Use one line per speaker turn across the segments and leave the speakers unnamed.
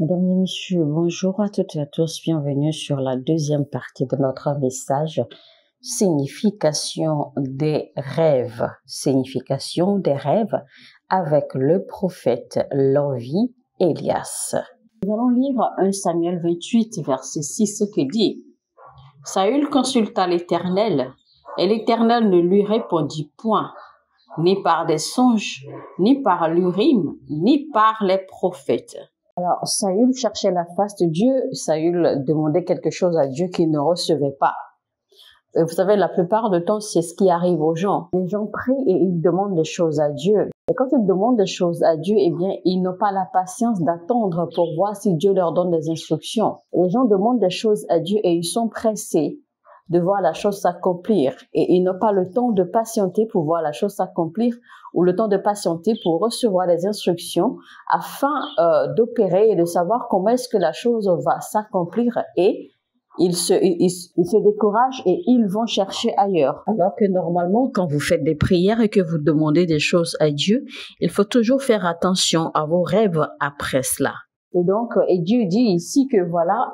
Mesdames et messieurs, bonjour à toutes et à tous. Bienvenue sur la deuxième partie de notre message Signification des rêves. Signification des rêves avec le prophète Lovi Elias. Nous allons lire 1 Samuel 28, verset 6 qui dit « Saül consulta l'Éternel, et l'Éternel ne lui répondit point, ni par des songes, ni par l'Urim, ni par les prophètes. » Alors, Saül cherchait la face de Dieu. Saül demandait quelque chose à Dieu qu'il ne recevait pas. Et vous savez, la plupart du temps, c'est ce qui arrive aux gens. Les gens prient et ils demandent des choses à Dieu. Et quand ils demandent des choses à Dieu, eh bien, ils n'ont pas la patience d'attendre pour voir si Dieu leur donne des instructions. Les gens demandent des choses à Dieu et ils sont pressés de voir la chose s'accomplir. Et ils n'ont pas le temps de patienter pour voir la chose s'accomplir ou le temps de patienter pour recevoir des instructions afin d'opérer et de savoir comment est-ce que la chose va s'accomplir, et ils se découragent et ils vont chercher ailleurs. Alors que normalement, quand vous faites des prières et que vous demandez des choses à Dieu, il faut toujours faire attention à vos rêves après cela. Et donc, Dieu dit ici que voilà,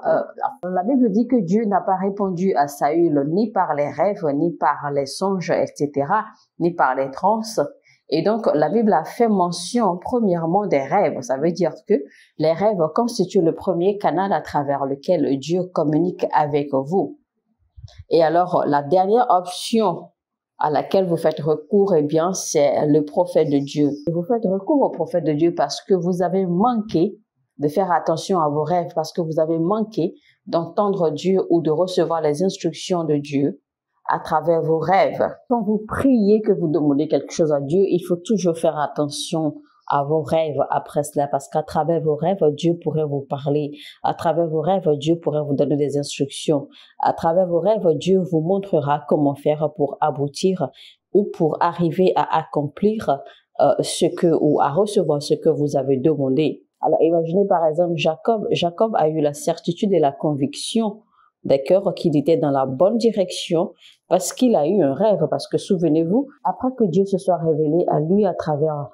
la Bible dit que Dieu n'a pas répondu à Saül ni par les rêves, ni par les songes, etc., ni par les transes. Et donc, la Bible a fait mention premièrement des rêves. Ça veut dire que les rêves constituent le premier canal à travers lequel Dieu communique avec vous. Et alors, la dernière option à laquelle vous faites recours, eh bien, c'est le prophète de Dieu. Vous faites recours au prophète de Dieu parce que vous avez manqué de faire attention à vos rêves, parce que vous avez manqué d'entendre Dieu ou de recevoir les instructions de Dieu à travers vos rêves. Quand vous priez, que vous demandez quelque chose à Dieu, il faut toujours faire attention à vos rêves après cela, parce qu'à travers vos rêves, Dieu pourrait vous parler. À travers vos rêves, Dieu pourrait vous donner des instructions. À travers vos rêves, Dieu vous montrera comment faire pour aboutir ou pour arriver à accomplir ou à recevoir ce que vous avez demandé. Alors, imaginez par exemple Jacob. Jacob a eu la certitude et la conviction, d'accord, qu'il était dans la bonne direction parce qu'il a eu un rêve. Parce que souvenez-vous, après que Dieu se soit révélé à lui à travers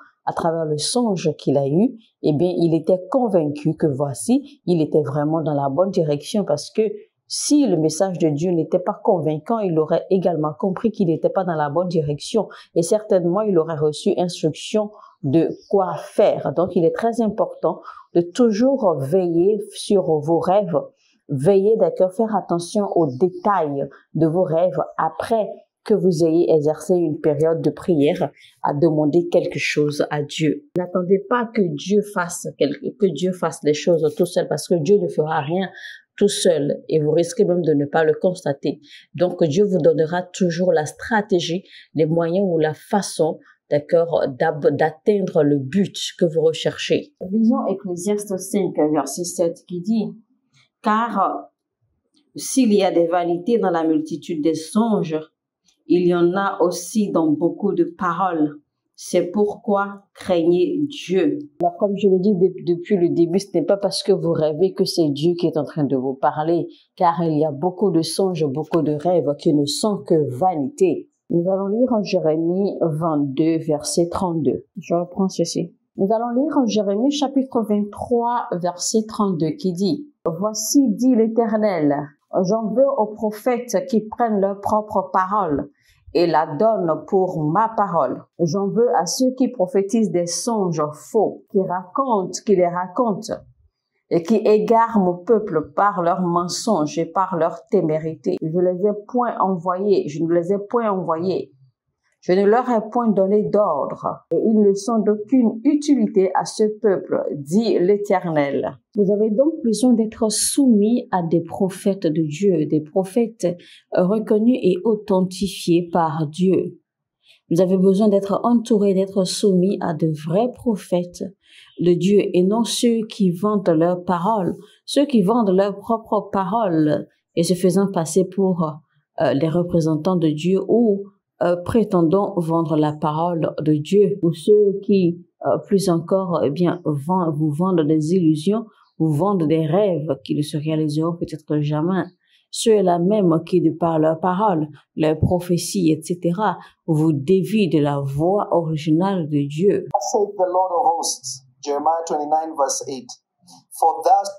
le songe qu'il a eu, eh bien, il était convaincu que voici, il était vraiment dans la bonne direction, parce que si le message de Dieu n'était pas convaincant, il aurait également compris qu'il n'était pas dans la bonne direction et certainement il aurait reçu instruction de quoi faire. Donc, il est très important de toujours veiller sur vos rêves. Veillez, d'accord, faire attention aux détails de vos rêves après que vous ayez exercé une période de prière à demander quelque chose à Dieu. N'attendez pas que Dieu fasse les choses tout seul, parce que Dieu ne fera rien tout seul et vous risquez même de ne pas le constater. Donc, Dieu vous donnera toujours la stratégie, les moyens ou la façon, d'accord, d'atteindre le but que vous recherchez. Lisons Ecclésiaste 5, verset 7 qui dit « Car s'il y a des vanités dans la multitude des songes, il y en a aussi dans beaucoup de paroles. C'est pourquoi craignez Dieu. » Alors, comme je le dis depuis le début, ce n'est pas parce que vous rêvez que c'est Dieu qui est en train de vous parler, car il y a beaucoup de songes, beaucoup de rêves qui ne sont que vanité. Nous allons lire en Jérémie 22, verset 32. Je reprends ceci. Nous allons lire en Jérémie chapitre 23, verset 32 qui dit « Voici, dit l'Éternel, j'en veux aux prophètes qui prennent leur propre parole et la donnent pour ma parole. J'en veux à ceux qui prophétisent des songes faux, qui les racontent et qui égarent mon peuple par leurs mensonges et par leur témérité. Je ne les ai point envoyés. Je ne leur ai point donné d'ordre, et ils ne sont d'aucune utilité à ce peuple, dit l'Éternel. » Vous avez donc besoin d'être soumis à des prophètes de Dieu, des prophètes reconnus et authentifiés par Dieu. Vous avez besoin d'être entouré, d'être soumis à de vrais prophètes de Dieu et non ceux qui vendent leurs paroles, ceux qui vendent leurs propres paroles et se faisant passer pour les représentants de Dieu ou prétendant vendre la parole de Dieu, ou ceux qui, plus encore, eh bien, vous vendent des illusions, vous vendent des rêves qui ne se réaliseront peut-être jamais. Ceux-là même qui, de par leurs paroles, leurs prophéties, etc., vous dévient de la voix originale de Dieu.
Saith the Lord of hosts, Jeremiah 29 verse 8.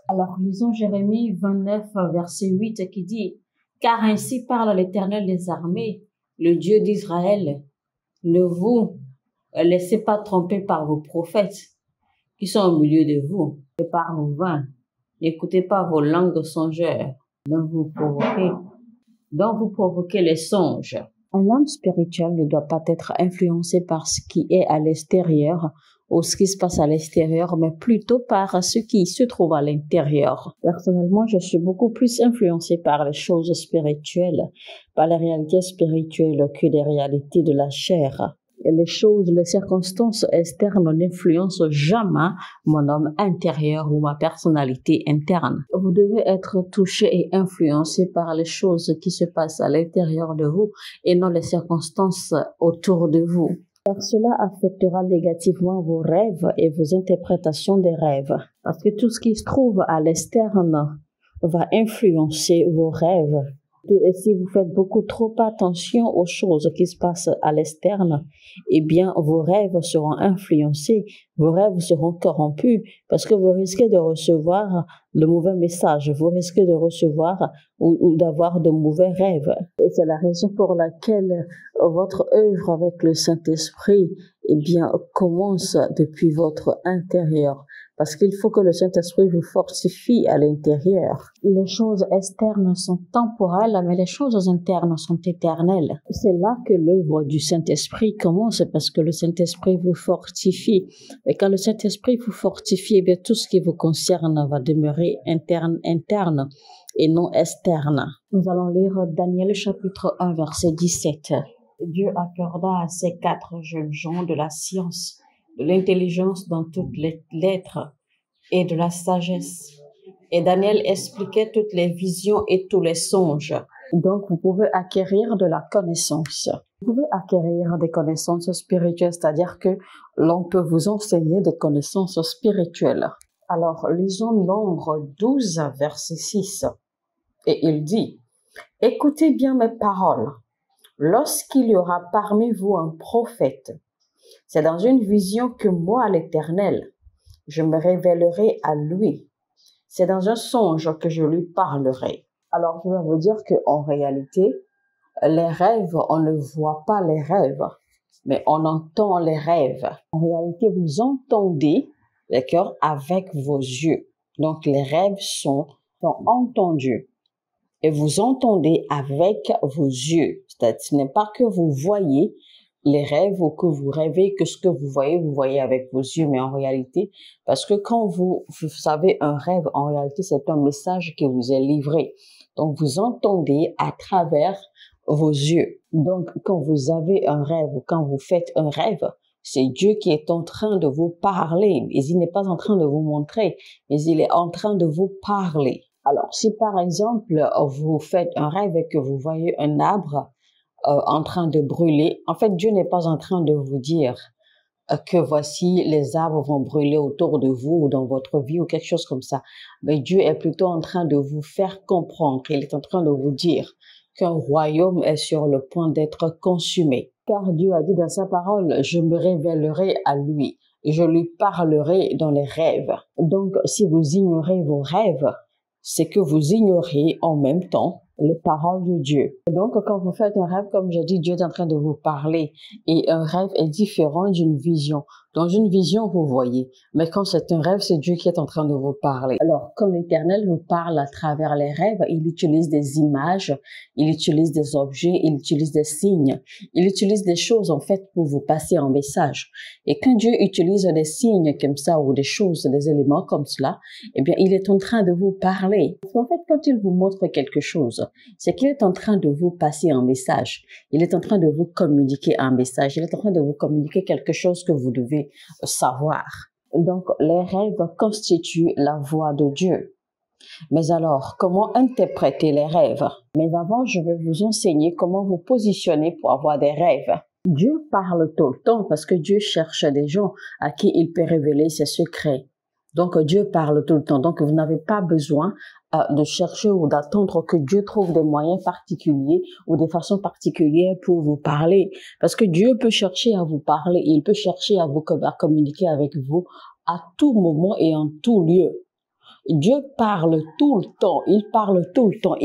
Alors, lisons Jérémie 29, verset 8 qui dit, « Car ainsi parle l'Éternel des armées, le Dieu d'Israël, ne vous laissez pas tromper par vos prophètes qui sont au milieu de vous, et par vos vains. N'écoutez pas vos langues songeurs, dont vous provoquez les songes. » Un homme spirituel ne doit pas être influencé par ce qui est à l'extérieur ou ce qui se passe à l'extérieur, mais plutôt par ce qui se trouve à l'intérieur. Personnellement, je suis beaucoup plus influencée par les choses spirituelles, par les réalités spirituelles que des réalités de la chair. Et les circonstances externes n'influencent jamais mon homme intérieur ou ma personnalité interne. Vous devez être touché et influencé par les choses qui se passent à l'intérieur de vous et non les circonstances autour de vous. Car cela affectera négativement vos rêves et vos interprétations des rêves. Parce que tout ce qui se trouve à l'externe va influencer vos rêves. Et si vous faites beaucoup trop attention aux choses qui se passent à l'externe, eh bien, vos rêves seront influencés, vos rêves seront corrompus, parce que vous risquez de recevoir le mauvais message, vous risquez de recevoir ou d'avoir de mauvais rêves. Et c'est la raison pour laquelle votre œuvre avec le Saint-Esprit, eh bien, commence depuis votre intérieur. Parce qu'il faut que le Saint-Esprit vous fortifie à l'intérieur. Les choses externes sont temporelles, mais les choses internes sont éternelles. C'est là que l'œuvre du Saint-Esprit commence, parce que le Saint-Esprit vous fortifie. Et quand le Saint-Esprit vous fortifie, eh bien, tout ce qui vous concerne va demeurer interne et non externe. Nous allons lire Daniel chapitre 1, verset 17. Dieu accorda à ces 4 jeunes gens de la science, de l'intelligence dans toutes les lettres et de la sagesse. Et Daniel expliquait toutes les visions et tous les songes. Donc, vous pouvez acquérir de la connaissance. Vous pouvez acquérir des connaissances spirituelles, c'est-à-dire que l'on peut vous enseigner des connaissances spirituelles. Alors, lisons Nombre 12, verset 6. Et il dit, « Écoutez bien mes paroles. Lorsqu'il y aura parmi vous un prophète, c'est dans une vision que moi, l'Éternel, je me révélerai à lui. C'est dans un songe que je lui parlerai. » Alors, je vais vous dire qu'en réalité, les rêves, on ne voit pas les rêves, mais on entend les rêves. En réalité, vous entendez, d'accord, avec vos yeux. Donc, les rêves sont entendus. Et vous entendez avec vos yeux. C'est-à-dire, ce n'est pas que vous voyez les rêves ou que vous rêvez que ce que vous voyez avec vos yeux, mais en réalité, parce que quand vous savez un rêve, en réalité, c'est un message qui vous est livré. Donc, vous entendez à travers vos yeux. Donc, quand vous avez un rêve ou quand vous faites un rêve, c'est Dieu qui est en train de vous parler. Et il n'est pas en train de vous montrer, mais il est en train de vous parler. Alors, si par exemple, vous faites un rêve et que vous voyez un arbre en train de brûler, en fait, Dieu n'est pas en train de vous dire que voici les arbres vont brûler autour de vous ou dans votre vie ou quelque chose comme ça. Mais Dieu est plutôt en train de vous faire comprendre, il est en train de vous dire qu'un royaume est sur le point d'être consumé. Car Dieu a dit dans sa parole, je me révélerai à lui, je lui parlerai dans les rêves. Donc, si vous ignorez vos rêves, c'est que vous ignorez en même temps les paroles de Dieu. Donc, quand vous faites un rêve, comme j'ai dit, Dieu est en train de vous parler. Et un rêve est différent d'une vision. Dans une vision, vous voyez. Mais quand c'est un rêve, c'est Dieu qui est en train de vous parler. Alors, quand l'Éternel vous parle à travers les rêves, il utilise des images, il utilise des objets, il utilise des signes. Il utilise des choses, en fait, pour vous passer un message. Et quand Dieu utilise des signes comme ça, ou des choses, des éléments comme cela, eh bien, il est en train de vous parler. Parce qu'en fait, quand il vous montre quelque chose, c'est qu'il est en train de vous passer un message. Il est en train de vous communiquer un message. Il est en train de vous communiquer quelque chose que vous devez savoir. Donc, les rêves constituent la voix de Dieu. Mais alors, comment interpréter les rêves? Mais avant, je vais vous enseigner comment vous positionner pour avoir des rêves. Dieu parle tout le temps parce que Dieu cherche des gens à qui il peut révéler ses secrets. Donc, Dieu parle tout le temps. Donc, vous n'avez pas besoin de chercher ou d'attendre que Dieu trouve des moyens particuliers ou des façons particulières pour vous parler. Parce que Dieu peut chercher à vous parler, il peut chercher à communiquer avec vous à tout moment et en tout lieu. Dieu parle tout le temps, il parle tout le temps.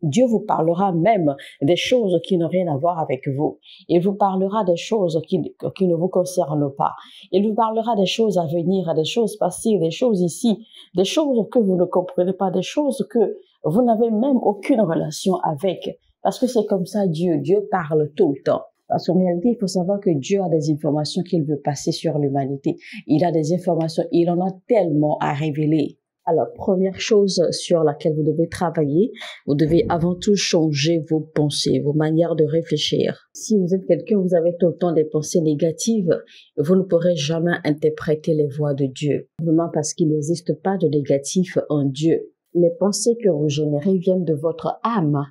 Dieu vous parlera même des choses qui n'ont rien à voir avec vous. Il vous parlera des choses qui ne vous concernent pas. Il vous parlera des choses à venir, des choses passées, des choses ici, des choses que vous ne comprenez pas, des choses que vous n'avez même aucune relation avec. Parce que c'est comme ça Dieu parle tout le temps. Parce qu'en réalité, il faut savoir que Dieu a des informations qu'il veut passer sur l'humanité. Il a des informations, il en a tellement à révéler. Alors, première chose sur laquelle vous devez travailler, vous devez avant tout changer vos pensées, vos manières de réfléchir. Si vous êtes quelqu'un, vous avez tout le temps des pensées négatives, vous ne pourrez jamais interpréter les voix de Dieu. Simplement parce qu'il n'existe pas de négatif en Dieu. Les pensées que vous générez viennent de votre âme.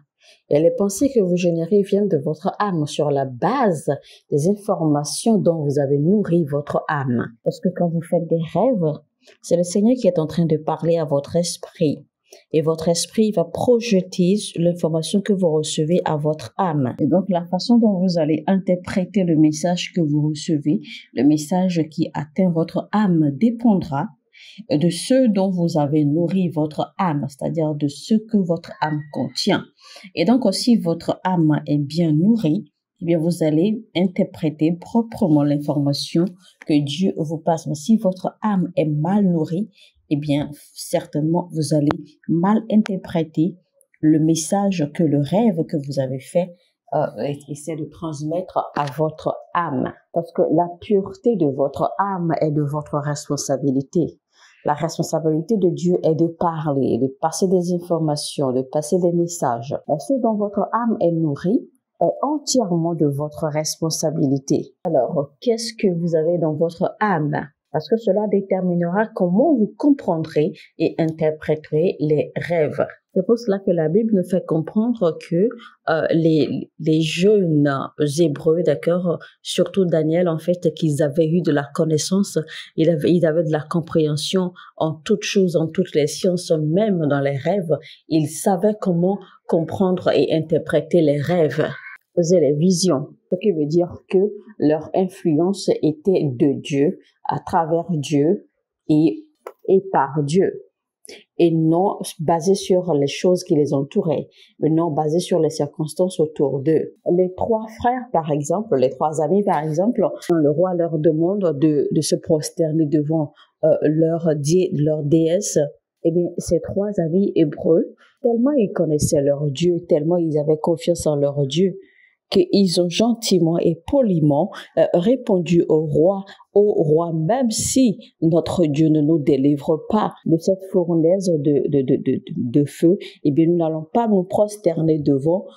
Et les pensées que vous générez viennent de votre âme sur la base des informations dont vous avez nourri votre âme. Parce que quand vous faites des rêves, c'est le Seigneur qui est en train de parler à votre esprit. Et votre esprit va projeter l'information que vous recevez à votre âme. Et donc, la façon dont vous allez interpréter le message que vous recevez, le message qui atteint votre âme dépendra de ce dont vous avez nourri votre âme, c'est-à-dire de ce que votre âme contient. Et donc, si votre âme est bien nourrie, eh bien, vous allez interpréter proprement l'information que Dieu vous passe. Mais si votre âme est mal nourrie, eh bien, certainement, vous allez mal interpréter le message que le rêve que vous avez fait essaie de transmettre à votre âme. Parce que la pureté de votre âme est de votre responsabilité. La responsabilité de Dieu est de parler, de passer des informations, de passer des messages. Mais ce dont votre âme est nourrie est entièrement de votre responsabilité. Alors, qu'est-ce que vous avez dans votre âme? Parce que cela déterminera comment vous comprendrez et interpréterez les rêves. C'est pour cela que la Bible nous fait comprendre que les jeunes Hébreux, d'accord, surtout Daniel, en fait, qu'ils avaient eu de la connaissance, ils avaient de la compréhension en toutes choses, en toutes les sciences, même dans les rêves. Ils savaient comment comprendre et interpréter les rêves, faisaient les visions. Ce qui veut dire que leur influence était de Dieu, à travers Dieu et par Dieu. Et non basé sur les choses qui les entouraient, mais non basé sur les circonstances autour d'eux. Les trois frères, par exemple, les trois amis, par exemple, le roi leur demande de se prosterner devant leur déesse. Eh bien, ces trois amis hébreux, tellement ils connaissaient leur Dieu, tellement ils avaient confiance en leur Dieu, qu'ils ont gentiment et poliment répondu au roi, même si notre Dieu ne nous délivre pas de cette fournaise de feu, eh bien, nous n'allons pas nous prosterner devant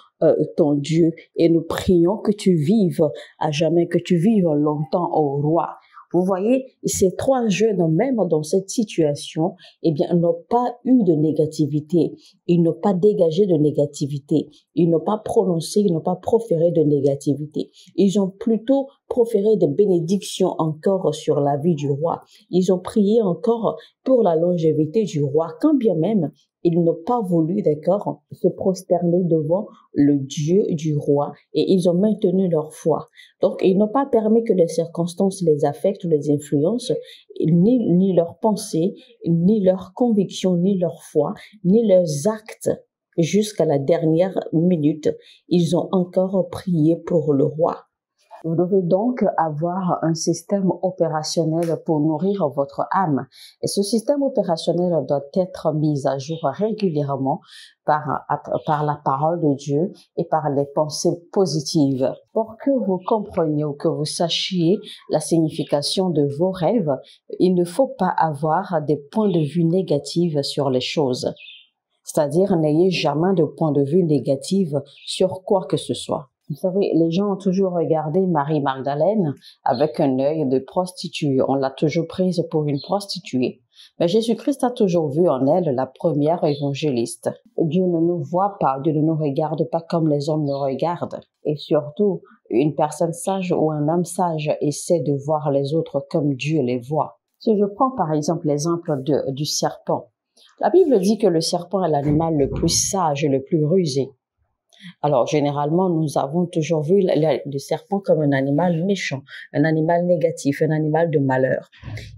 ton Dieu et nous prions que tu vives à jamais, que tu vives longtemps, ô roi. Vous voyez, ces trois jeunes, même dans cette situation, eh bien, n'ont pas eu de négativité. Ils n'ont pas dégagé de négativité. Ils n'ont pas prononcé, ils n'ont pas proféré de négativité. Ils ont plutôt proféré des bénédictions encore sur la vie du roi. Ils ont prié encore pour la longévité du roi, quand bien même ils n'ont pas voulu, d'accord, se prosterner devant le Dieu du roi et ils ont maintenu leur foi. Donc, ils n'ont pas permis que les circonstances les affectent ou les influencent, ni leurs pensées, ni leurs convictions, ni leur foi, ni leurs actes. Jusqu'à la dernière minute, ils ont encore prié pour le roi. Vous devez donc avoir un système opérationnel pour nourrir votre âme. Et ce système opérationnel doit être mis à jour régulièrement par la parole de Dieu et par les pensées positives. Pour que vous compreniez ou que vous sachiez la signification de vos rêves, il ne faut pas avoir des points de vue négatifs sur les choses. C'est-à-dire, n'ayez jamais de point de vue négatif sur quoi que ce soit. Vous savez, les gens ont toujours regardé Marie-Magdalène avec un œil de prostituée. On l'a toujours prise pour une prostituée. Mais Jésus-Christ a toujours vu en elle la première évangéliste. Dieu ne nous voit pas, Dieu ne nous regarde pas comme les hommes nous regardent. Et surtout, une personne sage ou un homme sage essaie de voir les autres comme Dieu les voit. Si je prends par exemple l'exemple du serpent, la Bible dit que le serpent est l'animal le plus sage et le plus rusé. Alors, généralement, nous avons toujours vu le serpent comme un animal méchant, un animal négatif, un animal de malheur.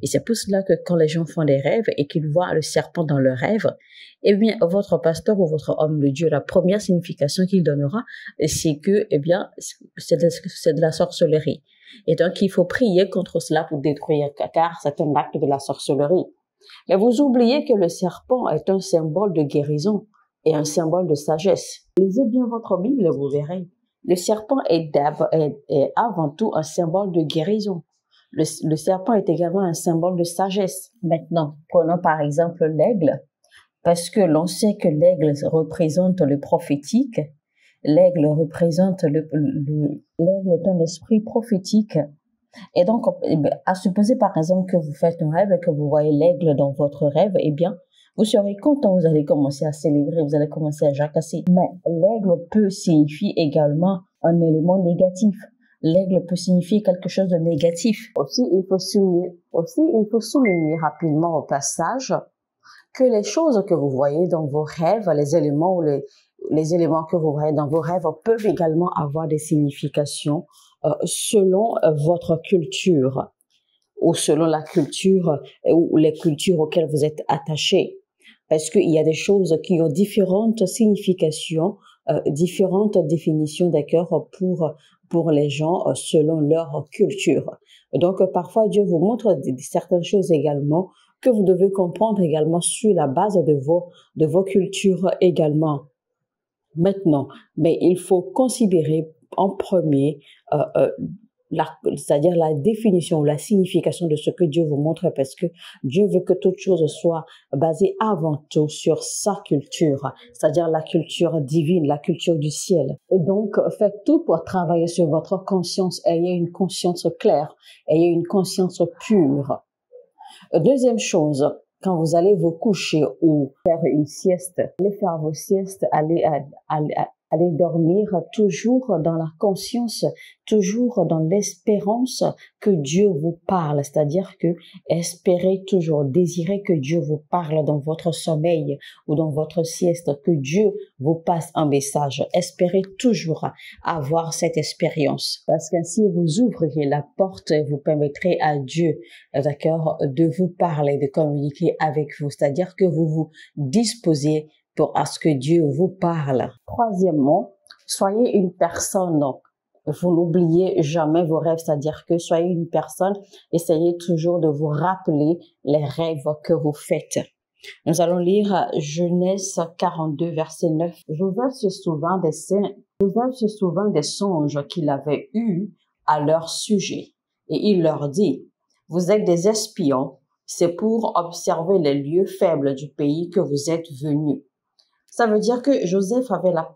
Et c'est pour cela que quand les gens font des rêves et qu'ils voient le serpent dans leur rêve, eh bien, votre pasteur ou votre homme de Dieu, la première signification qu'il donnera, c'est que, eh bien, c'est de la sorcellerie. Et donc, il faut prier contre cela pour détruire, car c'est un acte de la sorcellerie. Mais vous oubliez que le serpent est un symbole de guérison et un symbole de sagesse. Lisez bien votre Bible et vous verrez. Le serpent est avant tout un symbole de guérison. Le serpent est également un symbole de sagesse. Maintenant, prenons par exemple l'aigle, parce que l'on sait que l'aigle représente le prophétique. L'aigle représente l'aigle est un esprit prophétique. Et donc, à supposer par exemple que vous faites un rêve et que vous voyez l'aigle dans votre rêve, eh bien, vous serez content, vous allez commencer à célébrer, vous allez commencer à jacasser. Mais l'aigle peut signifier également un élément négatif. L'aigle peut signifier quelque chose de négatif. Aussi, il faut souligner rapidement au passage que les choses que vous voyez dans vos rêves, les éléments que vous voyez dans vos rêves peuvent également avoir des significations selon votre culture ou selon la culture ou les cultures auxquelles vous êtes attachés. Parce qu'il y a des choses qui ont différentes significations, différentes définitions, d'accord, pour les gens selon leur culture. Donc, parfois, Dieu vous montre certaines choses également que vous devez comprendre également sur la base de vos cultures également. Maintenant, mais il faut considérer en premier c'est-à-dire la définition ou la signification de ce que Dieu vous montre, parce que Dieu veut que toute chose soit basée avant tout sur sa culture, c'est-à-dire la culture divine, la culture du ciel. Et donc, faites tout pour travailler sur votre conscience. Ayez une conscience claire, ayez une conscience pure. Deuxième chose, quand vous allez vous coucher ou faire une sieste, allez faire vos siestes, allez dormir toujours dans la conscience, toujours dans l'espérance que Dieu vous parle. C'est-à-dire que espérez toujours, désirez que Dieu vous parle dans votre sommeil ou dans votre sieste, que Dieu vous passe un message. Espérez toujours avoir cette expérience, parce qu'ainsi vous ouvrirez la porte et vous permettrez à Dieu, d'accord, de vous parler, de communiquer avec vous. C'est-à-dire que vous vous disposez à ce que Dieu vous parle. Troisièmement, soyez une personne. Vous n'oubliez jamais vos rêves, c'est-à-dire que soyez une personne, essayez toujours de vous rappeler les rêves que vous faites. Nous allons lire Genèse 42, verset 9. Joseph se souvint des songes qu'il avait eus à leur sujet. Et il leur dit, « Vous êtes des espions, c'est pour observer les lieux faibles du pays que vous êtes venus. » Ça veut dire que Joseph avait la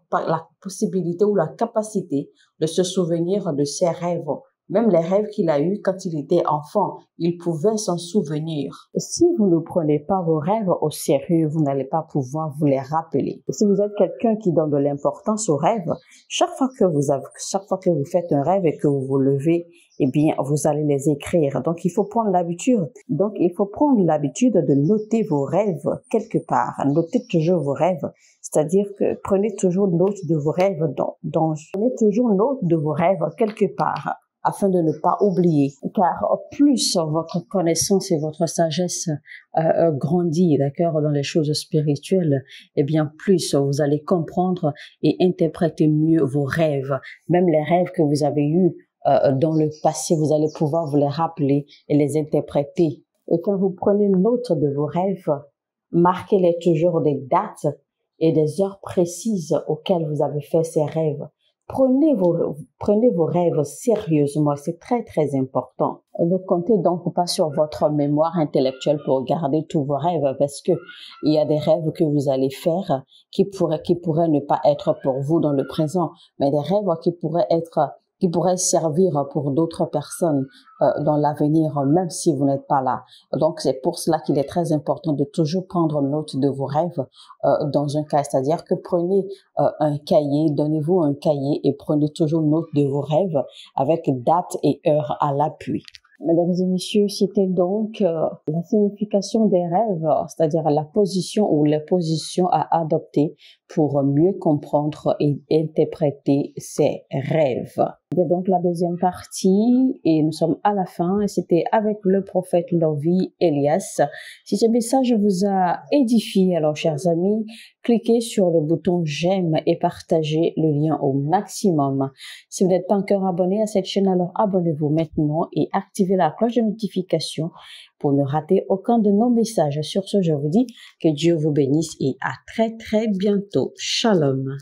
possibilité ou la capacité de se souvenir de ses rêves. Même les rêves qu'il a eus quand il était enfant, il pouvait s'en souvenir. Si vous ne prenez pas vos rêves au sérieux, vous n'allez pas pouvoir vous les rappeler. Et si vous êtes quelqu'un qui donne de l'importance aux rêves, chaque fois que vous faites un rêve et que vous vous levez, eh bien, vous allez les écrire. Donc, il faut prendre l'habitude. De noter vos rêves quelque part. Notez toujours vos rêves. C'est-à-dire que prenez toujours note de vos rêves prenez toujours note de vos rêves quelque part, afin de ne pas oublier. Car plus votre connaissance et votre sagesse grandit, d'accord, dans les choses spirituelles, eh bien plus vous allez comprendre et interpréter mieux vos rêves. Même les rêves que vous avez eus dans le passé, vous allez pouvoir vous les rappeler et les interpréter. Et quand vous prenez note de vos rêves, marquez-les toujours des dates et des heures précises auxquelles vous avez fait ces rêves. Prenez vos rêves sérieusement, c'est très très important. Ne comptez donc pas sur votre mémoire intellectuelle pour garder tous vos rêves, parce que il y a des rêves que vous allez faire qui pourraient ne pas être pour vous dans le présent, mais des rêves qui pourraient servir pour d'autres personnes dans l'avenir, même si vous n'êtes pas là. Donc, c'est pour cela qu'il est très important de toujours prendre note de vos rêves dans un cas. C'est-à-dire que prenez un cahier, donnez-vous un cahier et prenez toujours note de vos rêves avec date et heure à l'appui. Mesdames et messieurs, c'était donc la signification des rêves, c'est-à-dire la position ou les positions à adopter pour mieux comprendre et interpréter ses rêves. C'était donc la deuxième partie et nous sommes à la fin et c'était avec le prophète Lovie Elias. Si ce message vous a édifié, alors chers amis, cliquez sur le bouton j'aime et partagez le lien au maximum. Si vous n'êtes pas encore abonné à cette chaîne, alors abonnez-vous maintenant et activez la cloche de notification pour ne rater aucun de nos messages. Sur ce, je vous dis que Dieu vous bénisse et à très bientôt. Shalom.